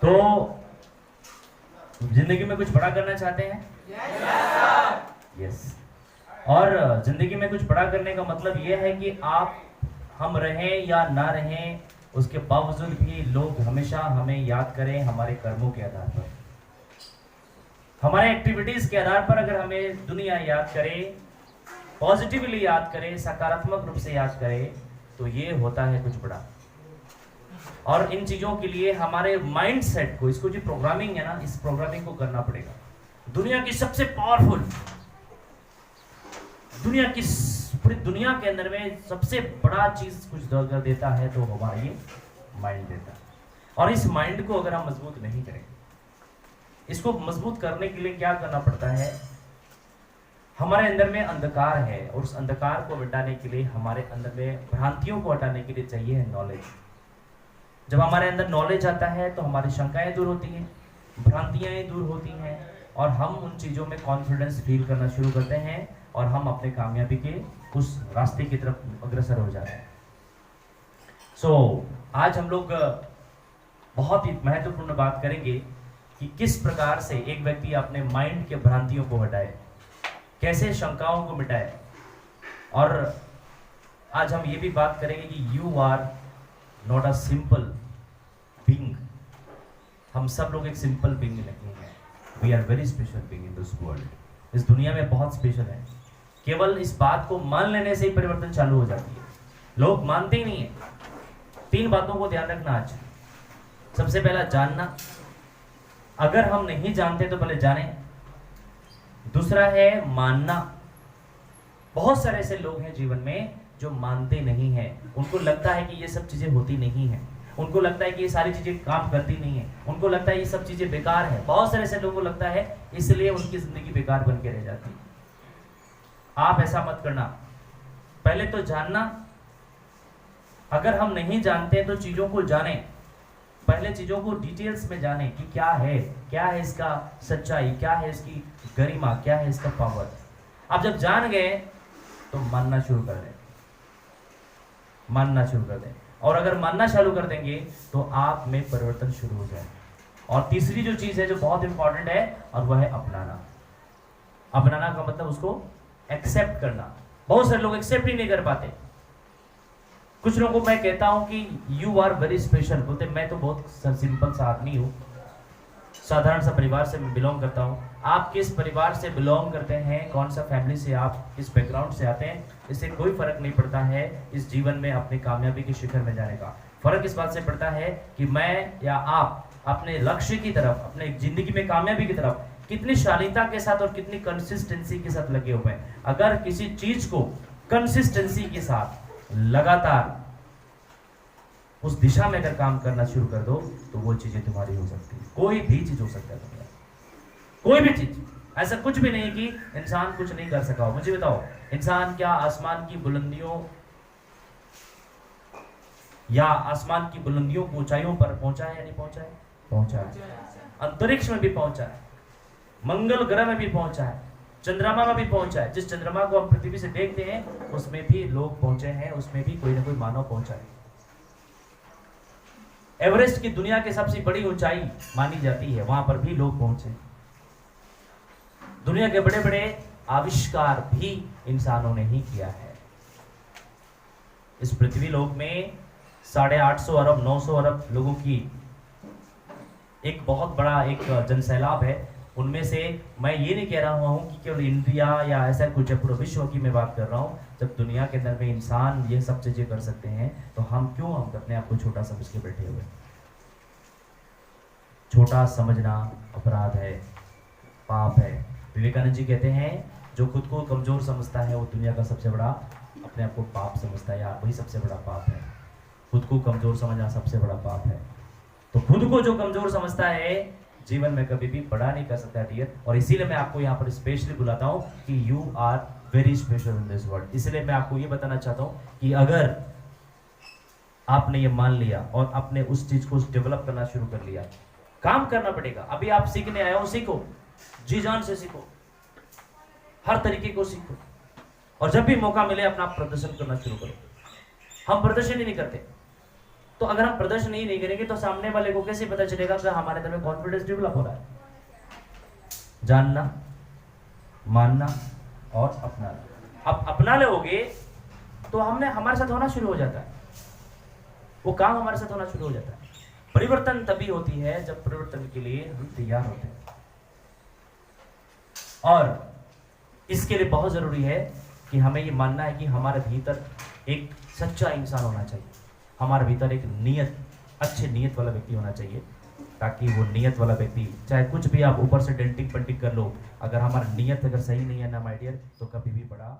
तो जिंदगी में कुछ बड़ा करना चाहते हैं? यस। और जिंदगी में कुछ बड़ा करने का मतलब यह है कि हम रहें या ना रहें, उसके बावजूद भी लोग हमेशा हमें याद करें हमारे कर्मों के आधार पर, हमारे एक्टिविटीज के आधार पर। अगर हमें दुनिया याद करे, पॉजिटिवली याद करे, सकारात्मक रूप से याद करे, तो ये होता है कुछ बड़ा। और इन चीजों के लिए हमारे माइंड सेट को, इसको जो प्रोग्रामिंग है ना, इस प्रोग्रामिंग को करना पड़ेगा। दुनिया की सबसे पावरफुल, पूरी दुनिया के अंदर में सबसे बड़ा चीज कुछ कर देता है तो हमारा ये माइंड देता है। और इस माइंड को अगर हम मजबूत नहीं करें, इसको मजबूत करने के लिए क्या करना पड़ता है? हमारे अंदर में अंधकार है, और उस अंधकार को मिटाने के लिए, हमारे अंदर में भ्रांतियों को हटाने के लिए चाहिए नॉलेज। जब हमारे अंदर नॉलेज आता है तो हमारी शंकाएं दूर होती हैं, भ्रांतियां दूर होती हैं, और हम उन चीज़ों में कॉन्फिडेंस फील करना शुरू करते हैं, और हम अपने कामयाबी के उस रास्ते की तरफ अग्रसर हो जाते हैं। आज हम लोग बहुत ही महत्वपूर्ण बात करेंगे कि किस प्रकार से एक व्यक्ति अपने माइंड के भ्रांतियों को हटाए, कैसे शंकाओं को मिटाए। और आज हम ये भी बात करेंगे कि you are not a simple being. हम सब लोग एक सिंपल बीइंग नहीं है, we are very special being in this world. इस दुनिया में बहुत स्पेशल है। केवल इस बात को मान लेने से ही परिवर्तन चालू हो जाती है। लोग मानते ही नहीं है। 3 बातों को ध्यान रखना आज। सबसे पहला, जानना। अगर हम नहीं जानते तो पहले जानें। दूसरा है मानना। बहुत सारे ऐसे लोग हैं जीवन में जो मानते नहीं हैं। उनको लगता है कि ये सब चीजें होती नहीं है, उनको लगता है कि ये सारी चीजें काम करती नहीं है, उनको लगता है ये सब चीजें बेकार है। बहुत सारे ऐसे लोगों को लगता है, इसलिए उनकी जिंदगी बेकार बन के रह जाती है। आप ऐसा मत करना। पहले तो जानना। अगर हम नहीं जानते तो चीजों को जाने। पहले चीजों को डिटेल्स में जाने कि क्या है इसका सच्चाई, क्या है इसकी गरिमा, क्या है इसका पावर। अब जब जान गए तो मानना शुरू कर दें। और अगर मानना चालू कर देंगे तो आप में परिवर्तन शुरू हो जाए। और तीसरी जो चीज है जो बहुत इंपॉर्टेंट है, और वह है अपनाना। अपनाना का मतलब उसको एक्सेप्ट करना। बहुत सारे लोग एक्सेप्ट ही नहीं कर पाते। कुछ लोगों को मैं कहता हूं कि यू आर वेरी स्पेशल, बोलते मैं तो बहुत सिंपल सा आदमी हूं, साधारण सा परिवार से मैं बिलोंग करता हूं। आप किस परिवार से बिलोंग करते हैं, कौन सा फैमिली से, आप किस बैकग्राउंड से आते हैं, इससे कोई फर्क नहीं पड़ता है इस जीवन में अपनी कामयाबी के शिखर में जाने का। फर्क इस बात से पड़ता है कि मैं या आप अपने लक्ष्य की तरफ, अपने जिंदगी में कामयाबी की तरफ कितनी शालीनता के साथ और कितनी कंसिस्टेंसी के साथ लगे हुए हैं। अगर किसी चीज को कंसिस्टेंसी के साथ लगातार उस दिशा में अगर काम करना शुरू कर दो तो वो चीजें तुम्हारी हो सकती है। कोई भी चीज हो सकता है तुम्हारा, कोई भी चीज। ऐसा कुछ भी नहीं कि इंसान कुछ नहीं कर सका हो। मुझे बताओ, इंसान क्या आसमान की बुलंदियों या आसमान की बुलंदियों को ऊंचाइयों पर पहुंचा है या नहीं पहुंचा है? पहुंचा है। अंतरिक्ष में भी पहुंचा है, मंगल ग्रह में भी पहुंचा है, चंद्रमा में भी पहुंचा है। जिस चंद्रमा को हम पृथ्वी से देखते हैं उसमें भी लोग पहुंचे हैं, उसमें भी कोई ना कोई मानव पहुंचा है। एवरेस्ट की दुनिया की सबसे बड़ी ऊंचाई मानी जाती है, वहां पर भी लोग पहुंचे। दुनिया के बड़े बड़े आविष्कार भी इंसानों ने ही किया है। इस पृथ्वी लोक में 850 अरब 900 अरब लोगों की एक बहुत बड़ा एक जनसैलाब है। उनमें से मैं ये नहीं कह रहा हूँ कि केवल इंडिया या ऐसा कुछ है, पूरा विश्व की मैं बात कर रहा हूँ। जब दुनिया के अंदर में इंसान ये सब चीजें कर सकते हैं तो हम अपने आप को छोटा समझ के बैठे हुए? छोटा समझना अपराध है, पाप है। विवेकानंद जी कहते हैं जो खुद को कमजोर समझता है वो दुनिया का सबसे बड़ा, अपने आप को पाप समझता है, यार वही सबसे बड़ा पाप है। खुद को कमजोर समझना सबसे बड़ा पाप है। तो खुद को जो कमजोर समझता है जीवन में कभी भी बड़ा नहीं कर सकता डियर। और इसीलिए मैं आपको यहाँ पर स्पेशली बुलाता हूँ कि you are very special in this world. इसलिए मैं आपको ये बताना चाहता हूँ कि अगर आपने ये मान लिया और आपने उस चीज को डेवलप करना शुरू कर लिया, काम करना पड़ेगा। अभी आप सीखने आए हो, सीखो, जी जान से सीखो, हर तरीके को सीखो, और जब भी मौका मिले अपना प्रदर्शन करना शुरू करो। हम प्रदर्शन ही नहीं करते, तो अगर हम प्रदर्शन ही नहीं करेंगे तो सामने वाले को कैसे पता चलेगा कि हमारे अंदर में कॉन्फिडेंस डेवलप हो रहा है? जानना, मानना और अपनाना। अब अपना लोगे तो हमारे साथ होना शुरू हो जाता है, वो काम हमारे साथ होना शुरू हो जाता है। परिवर्तन तभी होती है जब परिवर्तन के लिए हम तैयार होते हैं। और इसके लिए बहुत जरूरी है कि हमें ये मानना है कि हमारे भीतर एक सच्चा इंसान होना चाहिए, हमारे भीतर एक अच्छे नियत वाला व्यक्ति होना चाहिए, ताकि वो नियत वाला व्यक्ति, चाहे कुछ भी आप ऊपर से डेंटिंग पेंटिंग कर लो, अगर हमारा नियत अगर सही नहीं है ना माय डियर, तो कभी भी बड़ा